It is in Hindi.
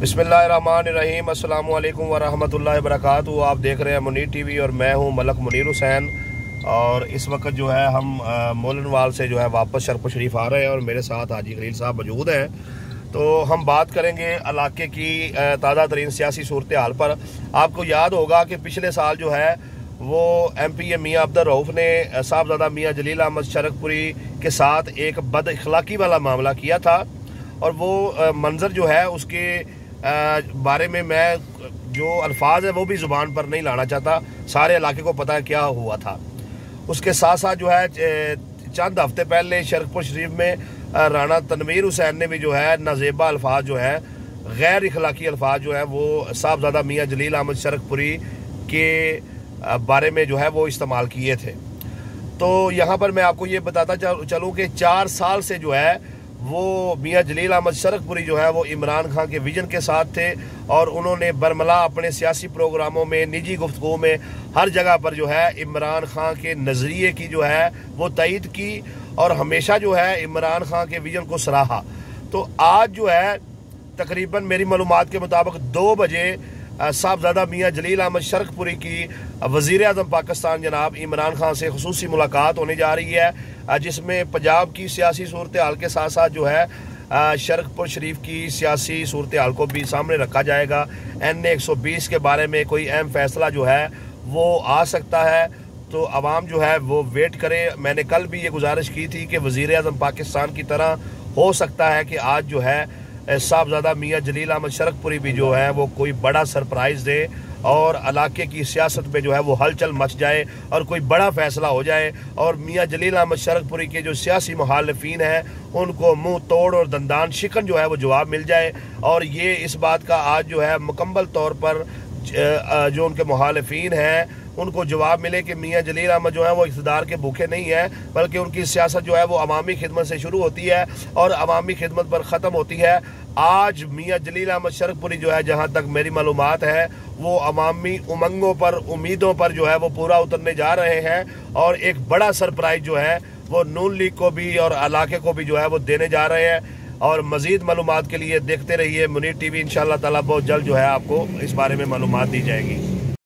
बिस्मिल्लाहिर्रहमानिर्रहीम अस्सलामु अलैकुम वरहमतुल्लाहि वबरकातुहू। आप देख रहे हैं मुनीर टीवी और मैं हूं मलक मुनीर हुसैन। और इस वक्त जो है हम मोलनवाल से जो है वापस शरफ शरीफ आ रहे हैं और मेरे साथ हाजी खलील साहब मौजूद हैं। तो हम बात करेंगे इलाके की ताज़ा तरीन सियासी सूरत हाल पर। आपको याद होगा कि पिछले साल जो है वो MP मियाँ अब्दुल रऊफ़ ने साहबजादा मियाँ जलील अहमद शरकपुरी के साथ एक बद अखलाकी वाला मामला किया था। और वो मंजर जो है उसके बारे में मैं जो अल्फाज है वो भी ज़ुबान पर नहीं लाना चाहता, सारे इलाके को पता है क्या हुआ था। उसके साथ साथ जो है चंद हफ्ते पहले शरकपुर शरीफ में राना तनवीर हुसैन ने भी जो है नाजेबा अल्फाज जो है गैर अखलाकी अल्फाज जो है वो साहबजादा मियाँ जलील अहमद शरकपुरी के बारे में जो है वो इस्तेमाल किए थे। तो यहाँ पर मैं आपको ये बताता चलूँ कि 4 साल से जो है वो मियाँ जलील अहमद शरकपुरी जो है वो इमरान खान के विजन के साथ थे और उन्होंने बरमला अपने सियासी प्रोग्रामों में, निजी गुफ्तगू में, हर जगह पर जो है इमरान खान के नज़रिए की जो है वो तईद की और हमेशा जो है इमरान खान के विजन को सराहा। तो आज जो है तकरीबन मेरी मालूमात के मुताबिक 2 बजे साहबजादा मियाँ जलील अहमद शरकपुरी की वज़ीर आज़म पाकिस्तान जनाब इमरान खान से खुसूसी मुलाकात होने जा रही है, जिसमें पंजाब की सियासी सूरत हाल के साथ साथ जो है शरकपुर शरीफ की सियासी सूरत हाल को भी सामने रखा जाएगा। NA 120 के बारे में कोई अहम फैसला जो है वो आ सकता है, तो आवाम जो है वो वेट करे। मैंने कल भी ये गुजारिश की थी कि वज़ीर आज़म पाकिस्तान की तरह हो सकता है कि आज जो है साहबजादा मियाँ जलील अहमद शरकपुरी भी जो है वो कोई बड़ा सरप्राइज़ दे और इलाके की सियासत में जो है वो हलचल मच जाए और कोई बड़ा फैसला हो जाए और मियाँ जलील अहमद शरकपुरी के जो सियासी मुखालिफिन हैं उनको मुंह तोड़ और दंदान शिकन जो है वो जवाब मिल जाए। और ये इस बात का आज जो है मुकम्मल तौर पर जो उनके मुखालिफिन हैं उनको जवाब मिले कि मियाँ जलील अहमद जो है वो इक़्तिदार के भूखे नहीं हैं, बल्कि उनकी सियासत जो है वो अवामी खिदमत से शुरू होती है और अवामी खिदमत पर ख़त्म होती है। आज मियाँ जलील अहमद शरकपुरी जो है, जहाँ तक मेरी मालूमात है, वो अवामी उमंगों पर, उम्मीदों पर जो है वो पूरा उतरने जा रहे हैं और एक बड़ा सरप्राइज़ जो है वो नून लीग को भी और इलाके को भी जो है वो देने जा रहे हैं। और मज़ीद मालूमात के लिए देखते रहिए मुनीर टीवी। इंशाअल्लाह ताला बहुत जल्द जो है आपको इस बारे में मालूमात दी जाएगी।